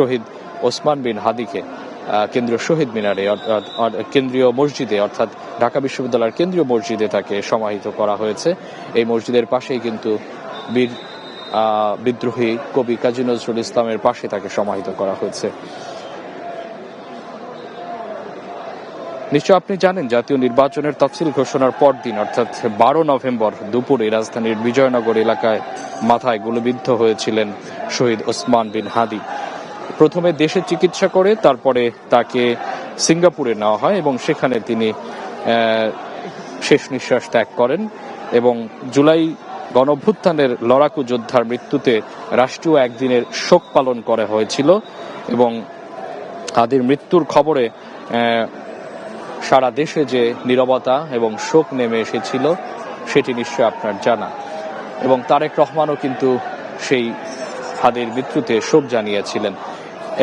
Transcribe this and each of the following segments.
শহীদ ওসমান বিন হাদিকে কেন্দ্রীয় শহীদ মিনারে কেন্দ্রীয় মসজিদে অর্থাৎ ঢাকা বিশ্ববিদ্যালয়ের কেন্দ্রীয় মসজিদে তাকে সমাহিত করা হয়েছে। এই মসজিদের পাশেই কিন্তু বীর বিদ্রোহী কবি কাজী নজরুল ইসলামের পাশে তাকে সমাহিত করা হয়েছে। নিশ্চয় আপনি জানেন, জাতীয় নির্বাচনের তফসিল ঘোষণার পরদিন অর্থাৎ 12 নভেম্বর দুপুরে রাজধানীর বিজয়নগর এলাকায় মাথায় গুলিবিদ্ধ হয়েছিলেন শহীদ ওসমান বিন হাদি। প্রথমে দেশে চিকিৎসা করে তারপরে তাকে সিঙ্গাপুরে নেওয়া হয় এবং সেখানে তিনি শেষ নিঃশ্বাস ত্যাগ করেন। এবং জুলাই গণঅভ্যুত্থানের লড়াকু যোদ্ধার মৃত্যুতে রাষ্ট্রীয় একদিনের শোক পালন করা হয়েছিল এবং হাদির মৃত্যুর খবরে সারা দেশে যে নীরবতা এবং শোক নেমে এসেছিল সেটি নিশ্চয় আপনার জানা। এবং তারেক রহমানও কিন্তু সেই হাদির মৃত্যুতে শোক জানিয়েছিলেন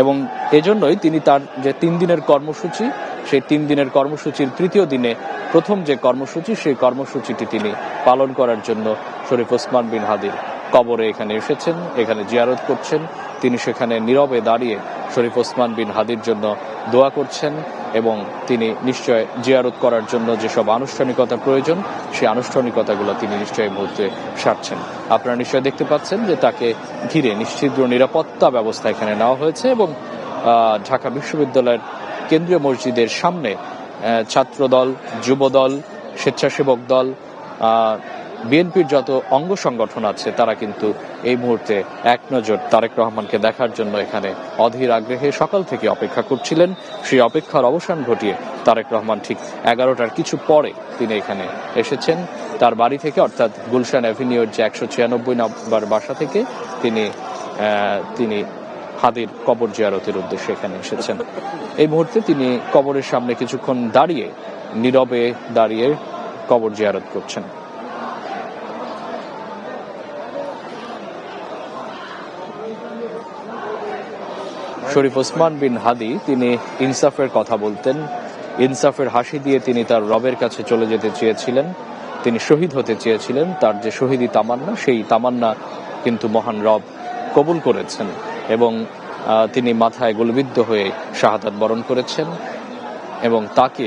এবং এজন্যই তিনি তার যে 3 দিনের কর্মসূচি, সেই 3 দিনের কর্মসূচির তৃতীয় দিনে প্রথম যে কর্মসূচি, সেই কর্মসূচিটি তিনি পালন করার জন্য শরীফ ওসমান বিন হাদির কবরে এখানে এসেছেন, এখানে জিয়ারত করছেন। তিনি সেখানে নীরবে দাঁড়িয়ে শরীফ ওসমান বিন হাদির জন্য দোয়া করছেন এবং তিনি নিশ্চয় জিয়ারত করার জন্য যেসব আনুষ্ঠানিকতা প্রয়োজন সেই আনুষ্ঠানিকতাগুলো তিনি নিশ্চয়ই মুহূর্তে সারছেন। আপনারা নিশ্চয় দেখতে পাচ্ছেন যে তাকে ঘিরে নিশ্চিদ্র নিরাপত্তা ব্যবস্থা এখানে নেওয়া হয়েছে এবং ঢাকা বিশ্ববিদ্যালয়ের কেন্দ্রীয় মসজিদের সামনে ছাত্রদল, যুবদল, স্বেচ্ছাসেবক দল, বিএনপির যত অঙ্গ সংগঠন আছে তারা কিন্তু এই মুহূর্তে এক নজর তারেক রহমানকে দেখার জন্য এখানে অধীর আগ্রহে সকাল থেকে অপেক্ষা করছিলেন। সেই অপেক্ষার অবসান ঘটিয়ে তারেক রহমান ঠিক 11টার কিছু পরে তিনি এখানে এসেছেন। তার বাড়ি থেকে অর্থাৎ গুলশান অ্যাভিনিউর যে 196 নম্বর বাসা থেকে তিনি হাদির কবর জিয়ারতের উদ্দেশ্যে এখানে এসেছেন। এই মুহূর্তে তিনি কবরের সামনে কিছুক্ষণ দাঁড়িয়ে নীরবে দাঁড়িয়ে কবর জিয়ারত করছেন। শরীফ ওসমান বিন হাদি তিনি ইনসাফের কথা বলতেন, ইনসাফের হাসি দিয়ে তিনি তার রবের কাছে চলে যেতে চেয়েছিলেন, তিনি শহীদ হতে চেয়েছিলেন। তার যে শহীদি তামান্না, সেই তামান্না কিন্তু মহান রব কবুল করেছেন এবং তিনি মাথায় গুলিবিদ্ধ হয়ে শাহাদাত বরণ করেছেন এবং তাকে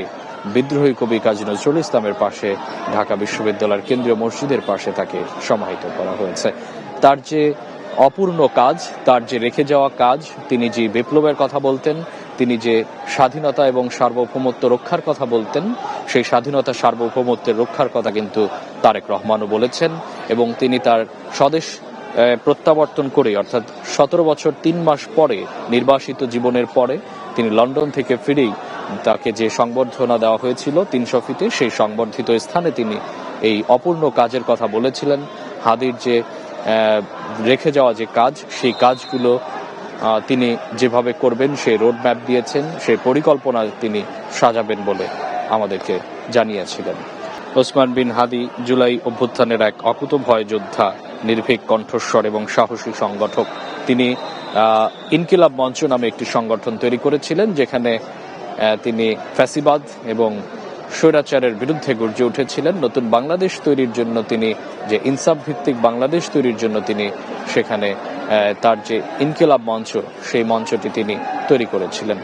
বিদ্রোহী কবি কাজী নজরুল ইসলামের পাশে ঢাকা বিশ্ববিদ্যালয়ের কেন্দ্রীয় মসজিদের পাশে তাকে সমাহিত করা হয়েছে। তার যে অপূর্ণ কাজ, তার যে রেখে যাওয়া কাজ, তিনি যে বিপ্লবের কথা বলতেন, তিনি যে স্বাধীনতা এবং সার্বভৌমত্ব রক্ষার কথা বলতেন, সেই স্বাধীনতা সার্বভৌমত্বের রক্ষার কথা কিন্তু তারেক রহমানও বলেছেন এবং তিনি তার স্বদেশ প্রত্যাবর্তন করে অর্থাৎ 17 বছর 3 মাস পরে নির্বাসিত জীবনের পরে তিনি লন্ডন থেকে ফিরেই তাকে যে সংবর্ধনা দেওয়া হয়েছিল 300 ফিটে, সেই সংবর্ধিত স্থানে তিনি এই অপূর্ণ কাজের কথা বলেছিলেন। হাদির যে রেখে যাওয়া যে কাজ, সেই কাজগুলো তিনি যেভাবে করবেন সেই রোডম্যাপ দিয়েছেন, সেই পরিকল্পনা তিনি সাজাবেন বলে আমাদেরকে জানিয়েছিলেন। ওসমান বিন হাদি জুলাই অভ্যুত্থানের এক অকুতভয় যোদ্ধা, নির্ভীক কণ্ঠস্বর এবং সাহসী সংগঠক। তিনি ইনকিলাব মঞ্চ নামে একটি সংগঠন তৈরি করেছিলেন, যেখানে তিনি ফ্যাসিবাদ এবং স্বৈরাচারের বিরুদ্ধে গর্জে উঠেছিলেন। নতুন বাংলাদেশ তৈরির জন্য তিনি যে ইনসাফ ভিত্তিক বাংলাদেশ তৈরির জন্য তিনি সেখানে তার যে ইনকিলাব মঞ্চ, সেই মঞ্চটি তিনি তৈরি করেছিলেন।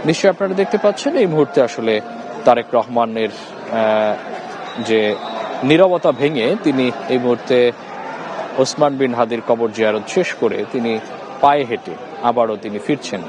নিশ্চয়ই আপনারা দেখতে পাচ্ছেন এই মুহূর্তে আসলে তারেক রহমানের যে নীরবতা ভেঙে তিনি এই মুহূর্তে ওসমান বিন হাদির কবর জিয়ারত শেষ করে তিনি পায়ে হেঁটে আবারও তিনি ফিরছেন